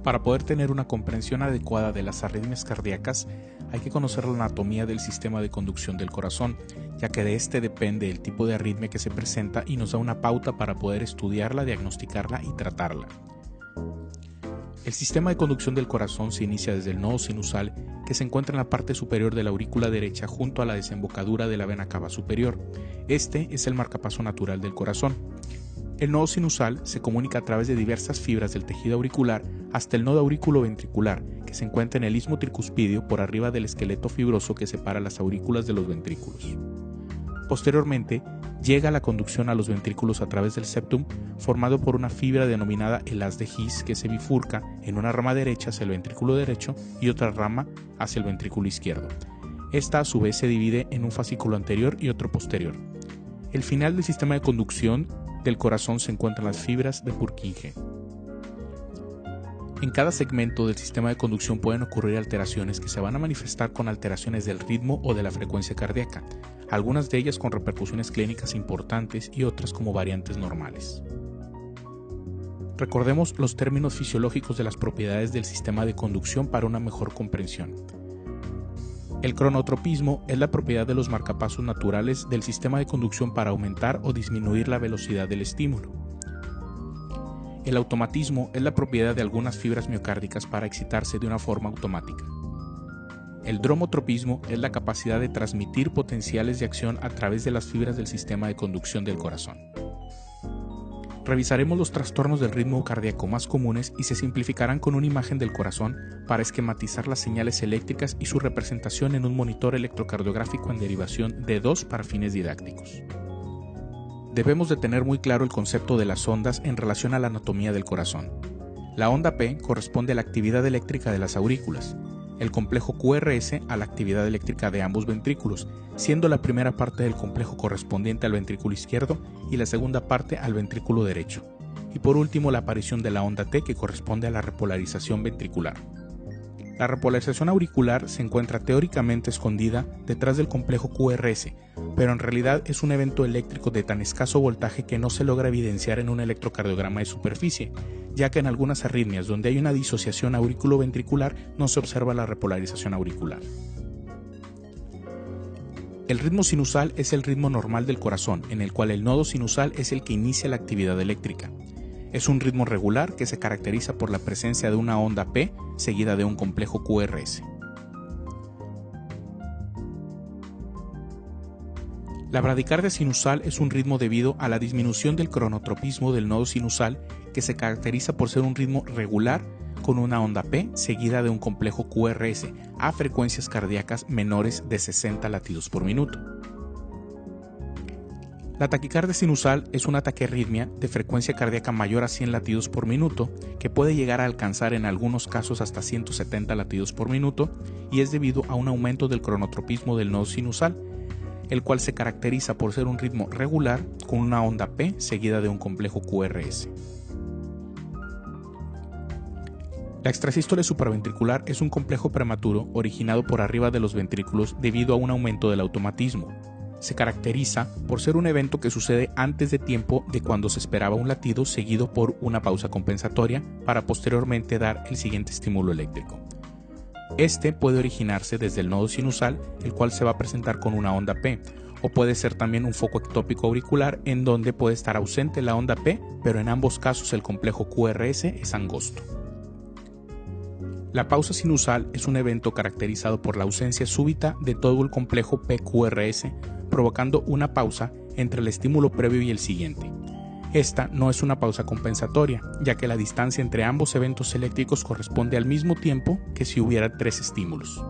Para poder tener una comprensión adecuada de las arritmias cardíacas, hay que conocer la anatomía del sistema de conducción del corazón, ya que de este depende el tipo de arritmia que se presenta y nos da una pauta para poder estudiarla, diagnosticarla y tratarla. El sistema de conducción del corazón se inicia desde el nodo sinusal, que se encuentra en la parte superior de la aurícula derecha junto a la desembocadura de la vena cava superior. Este es el marcapaso natural del corazón. El nodo sinusal se comunica a través de diversas fibras del tejido auricular hasta el nodo auriculoventricular, que se encuentra en el istmo tricuspidio por arriba del esqueleto fibroso que separa las aurículas de los ventrículos. Posteriormente, llega la conducción a los ventrículos a través del septum, formado por una fibra denominada el haz de His que se bifurca en una rama derecha hacia el ventrículo derecho y otra rama hacia el ventrículo izquierdo. Esta a su vez se divide en un fascículo anterior y otro posterior. El final del sistema de conducción del corazón se encuentran las fibras de Purkinje. En cada segmento del sistema de conducción pueden ocurrir alteraciones que se van a manifestar con alteraciones del ritmo o de la frecuencia cardíaca, algunas de ellas con repercusiones clínicas importantes y otras como variantes normales. Recordemos los términos fisiológicos de las propiedades del sistema de conducción para una mejor comprensión. El cronotropismo es la propiedad de los marcapasos naturales del sistema de conducción para aumentar o disminuir la velocidad del estímulo. El automatismo es la propiedad de algunas fibras miocárdicas para excitarse de una forma automática. El dromotropismo es la capacidad de transmitir potenciales de acción a través de las fibras del sistema de conducción del corazón. Revisaremos los trastornos del ritmo cardíaco más comunes y se simplificarán con una imagen del corazón para esquematizar las señales eléctricas y su representación en un monitor electrocardiográfico en derivación de 2 para fines didácticos. Debemos de tener muy claro el concepto de las ondas en relación a la anatomía del corazón. La onda P corresponde a la actividad eléctrica de las aurículas, el complejo QRS a la actividad eléctrica de ambos ventrículos, siendo la primera parte del complejo correspondiente al ventrículo izquierdo y la segunda parte al ventrículo derecho, y por último la aparición de la onda T que corresponde a la repolarización ventricular. La repolarización auricular se encuentra teóricamente escondida detrás del complejo QRS, pero en realidad es un evento eléctrico de tan escaso voltaje que no se logra evidenciar en un electrocardiograma de superficie, ya que en algunas arritmias donde hay una disociación auriculoventricular no se observa la repolarización auricular. El ritmo sinusal es el ritmo normal del corazón, en el cual el nodo sinusal es el que inicia la actividad eléctrica. Es un ritmo regular que se caracteriza por la presencia de una onda P seguida de un complejo QRS. La bradicardia sinusal es un ritmo debido a la disminución del cronotropismo del nodo sinusal que se caracteriza por ser un ritmo regular con una onda P seguida de un complejo QRS a frecuencias cardíacas menores de 60 latidos por minuto. La taquicardia sinusal es una taquiarritmia de frecuencia cardíaca mayor a 100 latidos por minuto, que puede llegar a alcanzar en algunos casos hasta 170 latidos por minuto, y es debido a un aumento del cronotropismo del nodo sinusal, el cual se caracteriza por ser un ritmo regular con una onda P seguida de un complejo QRS. La extrasístole supraventricular es un complejo prematuro originado por arriba de los ventrículos debido a un aumento del automatismo. Se caracteriza por ser un evento que sucede antes de tiempo de cuando se esperaba un latido seguido por una pausa compensatoria para posteriormente dar el siguiente estímulo eléctrico. Este puede originarse desde el nodo sinusal, el cual se va a presentar con una onda P, o puede ser también un foco ectópico auricular en donde puede estar ausente la onda P, pero en ambos casos el complejo QRS es angosto. La pausa sinusal es un evento caracterizado por la ausencia súbita de todo el complejo PQRS, provocando una pausa entre el estímulo previo y el siguiente. Esta no es una pausa compensatoria, ya que la distancia entre ambos eventos eléctricos corresponde al mismo tiempo que si hubiera 3 estímulos.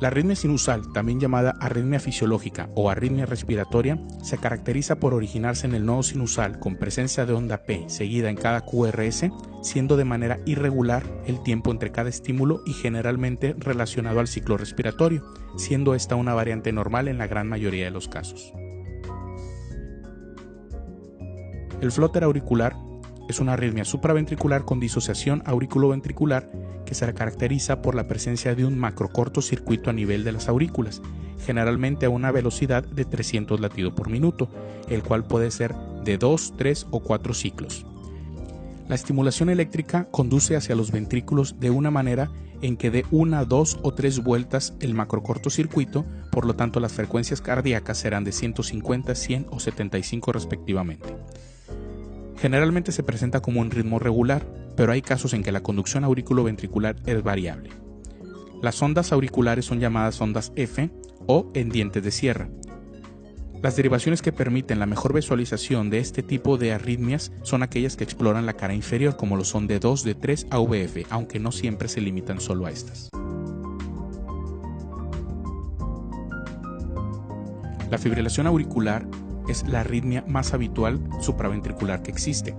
La arritmia sinusal, también llamada arritmia fisiológica o arritmia respiratoria, se caracteriza por originarse en el nodo sinusal con presencia de onda P seguida en cada QRS, siendo de manera irregular el tiempo entre cada estímulo y generalmente relacionado al ciclo respiratorio, siendo esta una variante normal en la gran mayoría de los casos. El flóter auricular es una arritmia supraventricular con disociación auriculoventricular que se caracteriza por la presencia de un macrocortocircuito a nivel de las aurículas, generalmente a una velocidad de 300 latidos por minuto, el cual puede ser de 2, 3 o 4 ciclos. La estimulación eléctrica conduce hacia los ventrículos de una manera en que dé 1, 2 o 3 vueltas el macrocortocircuito, por lo tanto las frecuencias cardíacas serán de 150, 100 o 75 respectivamente. Generalmente se presenta como un ritmo regular, pero hay casos en que la conducción auriculoventricular es variable. Las ondas auriculares son llamadas ondas F o en dientes de sierra. Las derivaciones que permiten la mejor visualización de este tipo de arritmias son aquellas que exploran la cara inferior, como lo son D2, D3 a VF, aunque no siempre se limitan solo a estas. La fibrilación auricular es la arritmia más habitual supraventricular que existe.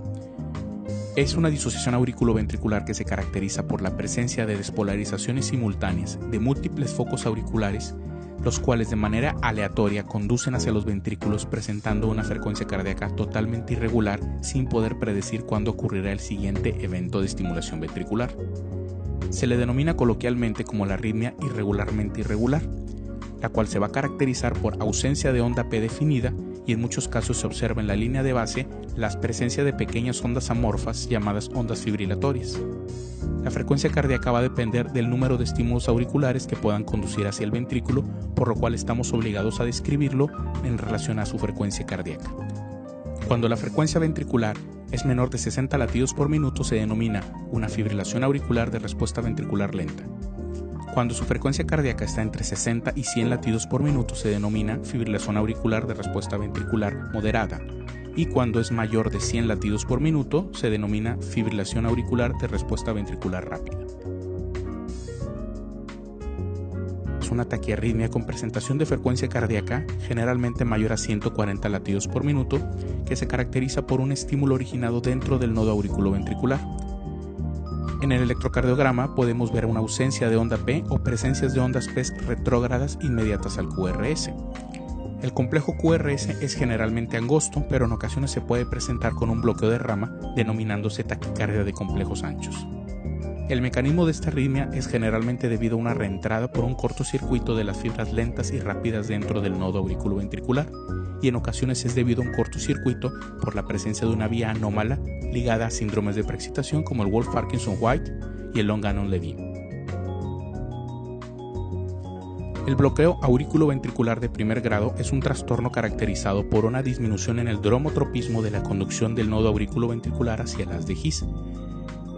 Es una disociación auriculoventricular que se caracteriza por la presencia de despolarizaciones simultáneas de múltiples focos auriculares, los cuales de manera aleatoria conducen hacia los ventrículos presentando una frecuencia cardíaca totalmente irregular sin poder predecir cuándo ocurrirá el siguiente evento de estimulación ventricular. Se le denomina coloquialmente como la arritmia irregularmente irregular, la cual se va a caracterizar por ausencia de onda P definida y en muchos casos se observa en la línea de base la presencia de pequeñas ondas amorfas llamadas ondas fibrilatorias. La frecuencia cardíaca va a depender del número de estímulos auriculares que puedan conducir hacia el ventrículo, por lo cual estamos obligados a describirlo en relación a su frecuencia cardíaca. Cuando la frecuencia ventricular es menor de 60 latidos por minuto se denomina una fibrilación auricular de respuesta ventricular lenta. Cuando su frecuencia cardíaca está entre 60 y 100 latidos por minuto se denomina fibrilación auricular de respuesta ventricular moderada. Y cuando es mayor de 100 latidos por minuto se denomina fibrilación auricular de respuesta ventricular rápida. Es una taquiarritmia con presentación de frecuencia cardíaca generalmente mayor a 140 latidos por minuto que se caracteriza por un estímulo originado dentro del nodo auriculoventricular. En el electrocardiograma podemos ver una ausencia de onda P o presencias de ondas P retrógradas inmediatas al QRS. El complejo QRS es generalmente angosto, pero en ocasiones se puede presentar con un bloqueo de rama, denominándose taquicardia de complejos anchos. El mecanismo de esta arritmia es generalmente debido a una reentrada por un cortocircuito de las fibras lentas y rápidas dentro del nodo auriculoventricular, y en ocasiones es debido a un cortocircuito por la presencia de una vía anómala ligada a síndromes de preexcitación como el Wolff-Parkinson-White y el Long-Gannon-Levin. El bloqueo auriculoventricular de primer grado es un trastorno caracterizado por una disminución en el dromotropismo de la conducción del nodo auriculoventricular hacia el haz de His.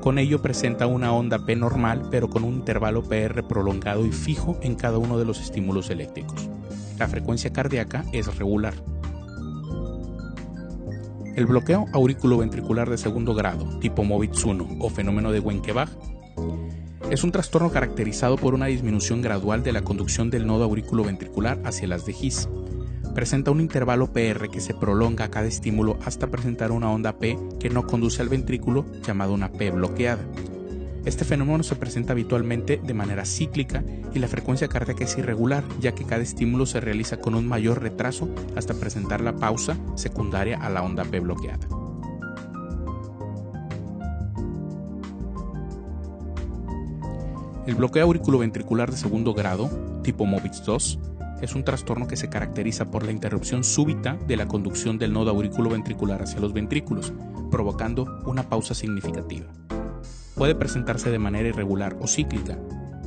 Con ello presenta una onda P normal, pero con un intervalo PR prolongado y fijo en cada uno de los estímulos eléctricos. La frecuencia cardíaca es regular. El bloqueo auriculoventricular de segundo grado, tipo Movitz 1 o fenómeno de Wenckebach, es un trastorno caracterizado por una disminución gradual de la conducción del nodo auriculoventricular hacia el haz de His. Presenta un intervalo PR que se prolonga a cada estímulo hasta presentar una onda P que no conduce al ventrículo, llamada una P bloqueada. Este fenómeno se presenta habitualmente de manera cíclica y la frecuencia cardíaca es irregular, ya que cada estímulo se realiza con un mayor retraso hasta presentar la pausa secundaria a la onda P bloqueada. El bloqueo auriculoventricular de segundo grado, tipo Movitz 2, es un trastorno que se caracteriza por la interrupción súbita de la conducción del nodo auriculoventricular hacia los ventrículos, provocando una pausa significativa. Puede presentarse de manera irregular o cíclica,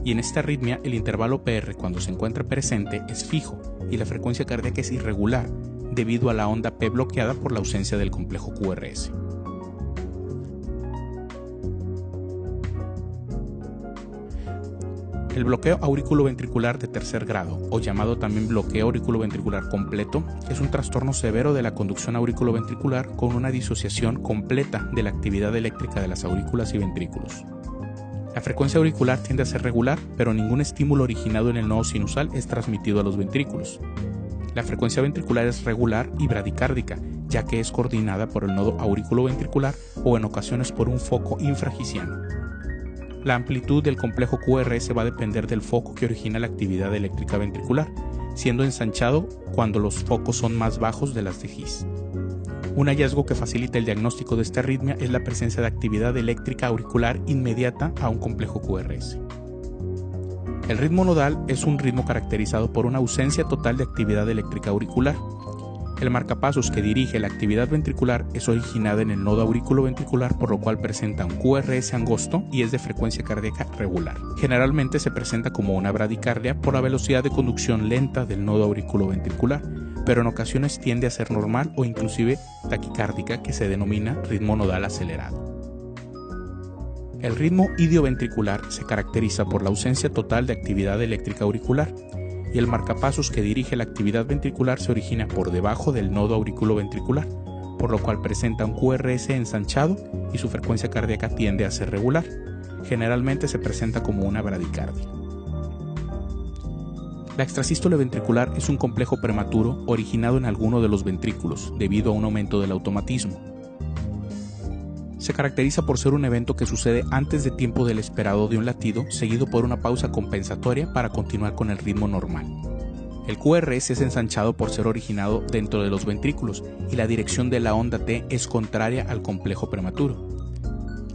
y en esta arritmia el intervalo PR cuando se encuentra presente es fijo y la frecuencia cardíaca es irregular debido a la onda P bloqueada por la ausencia del complejo QRS. El bloqueo auriculoventricular de tercer grado, o llamado también bloqueo auriculoventricular completo, es un trastorno severo de la conducción auriculoventricular con una disociación completa de la actividad eléctrica de las aurículas y ventrículos. La frecuencia auricular tiende a ser regular, pero ningún estímulo originado en el nodo sinusal es transmitido a los ventrículos. La frecuencia ventricular es regular y bradicárdica, ya que es coordinada por el nodo auriculoventricular o en ocasiones por un foco infragiciano. La amplitud del complejo QRS va a depender del foco que origina la actividad eléctrica ventricular, siendo ensanchado cuando los focos son más bajos de las de His. Un hallazgo que facilita el diagnóstico de esta arritmia es la presencia de actividad eléctrica auricular inmediata a un complejo QRS. El ritmo nodal es un ritmo caracterizado por una ausencia total de actividad eléctrica auricular. El marcapasos que dirige la actividad ventricular es originada en el nodo auriculoventricular, por lo cual presenta un QRS angosto y es de frecuencia cardíaca regular. Generalmente se presenta como una bradicardia por la velocidad de conducción lenta del nodo auriculoventricular, pero en ocasiones tiende a ser normal o inclusive taquicárdica, que se denomina ritmo nodal acelerado. El ritmo idioventricular se caracteriza por la ausencia total de actividad eléctrica auricular, y el marcapasos que dirige la actividad ventricular se origina por debajo del nodo auriculoventricular, por lo cual presenta un QRS ensanchado y su frecuencia cardíaca tiende a ser regular. Generalmente se presenta como una bradicardia. La extrasístole ventricular es un complejo prematuro originado en alguno de los ventrículos debido a un aumento del automatismo. Se caracteriza por ser un evento que sucede antes de tiempo del esperado de un latido, seguido por una pausa compensatoria para continuar con el ritmo normal. El QRS es ensanchado por ser originado dentro de los ventrículos y la dirección de la onda T es contraria al complejo prematuro.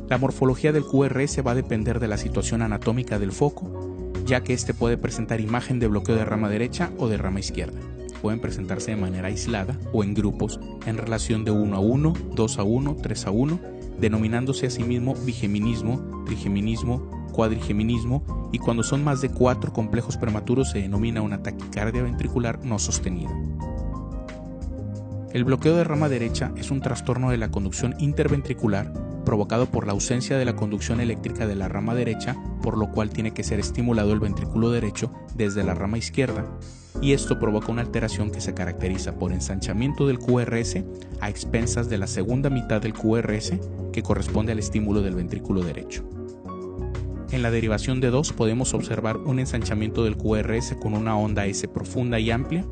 La morfología del QRS va a depender de la situación anatómica del foco, ya que este puede presentar imagen de bloqueo de rama derecha o de rama izquierda. Pueden presentarse de manera aislada o en grupos en relación de 1 a 1, 2 a 1, 3 a 1, denominándose a sí mismo bigeminismo, trigeminismo, cuadrigeminismo, y cuando son más de 4 complejos prematuros se denomina una taquicardia ventricular no sostenida. El bloqueo de rama derecha es un trastorno de la conducción interventricular provocado por la ausencia de la conducción eléctrica de la rama derecha, por lo cual tiene que ser estimulado el ventrículo derecho desde la rama izquierda, y esto provoca una alteración que se caracteriza por ensanchamiento del QRS a expensas de la segunda mitad del QRS, que corresponde al estímulo del ventrículo derecho. En la derivación de 2 podemos observar un ensanchamiento del QRS con una onda S profunda y amplia,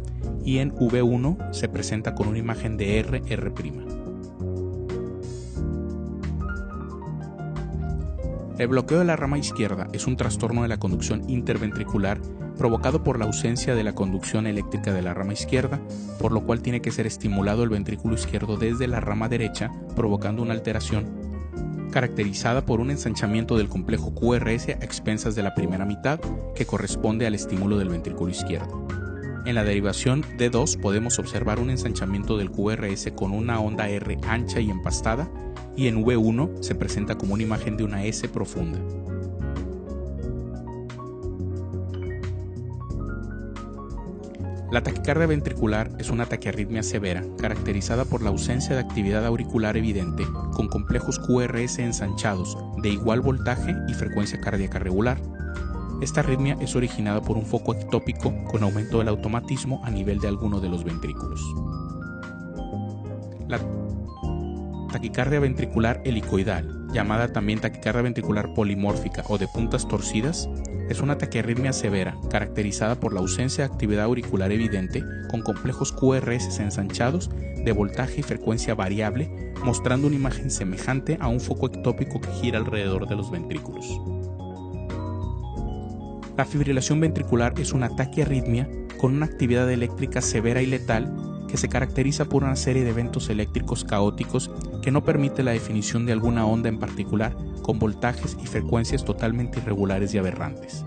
y en V1 se presenta con una imagen de R'. El bloqueo de la rama izquierda es un trastorno de la conducción interventricular provocado por la ausencia de la conducción eléctrica de la rama izquierda, por lo cual tiene que ser estimulado el ventrículo izquierdo desde la rama derecha, provocando una alteración caracterizada por un ensanchamiento del complejo QRS a expensas de la primera mitad, que corresponde al estímulo del ventrículo izquierdo. En la derivación D2 podemos observar un ensanchamiento del QRS con una onda R ancha y empastada, y en V1 se presenta como una imagen de una S profunda. La taquicardia ventricular es una taquiarritmia severa caracterizada por la ausencia de actividad auricular evidente, con complejos QRS ensanchados de igual voltaje y frecuencia cardíaca regular. Esta arritmia es originada por un foco ectópico con aumento del automatismo a nivel de alguno de los ventrículos. La taquicardia ventricular helicoidal, llamada también taquicardia ventricular polimórfica o de puntas torcidas, es una taquiarritmia severa caracterizada por la ausencia de actividad auricular evidente, con complejos QRS ensanchados de voltaje y frecuencia variable, mostrando una imagen semejante a un foco ectópico que gira alrededor de los ventrículos. La fibrilación ventricular es una taquiarritmia con una actividad eléctrica severa y letal que se caracteriza por una serie de eventos eléctricos caóticos que no permite la definición de alguna onda en particular, con voltajes y frecuencias totalmente irregulares y aberrantes.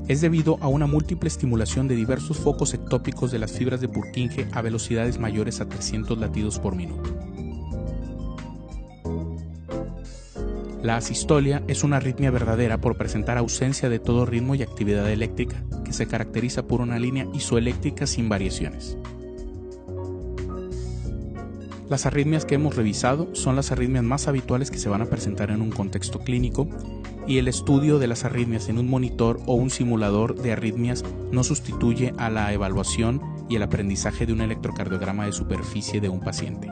Es debido a una múltiple estimulación de diversos focos ectópicos de las fibras de Purkinje a velocidades mayores a 300 latidos por minuto. La asistolia es una arritmia verdadera por presentar ausencia de todo ritmo y actividad eléctrica, que se caracteriza por una línea isoeléctrica sin variaciones. Las arritmias que hemos revisado son las arritmias más habituales que se van a presentar en un contexto clínico, y el estudio de las arritmias en un monitor o un simulador de arritmias no sustituye a la evaluación y el aprendizaje de un electrocardiograma de superficie de un paciente.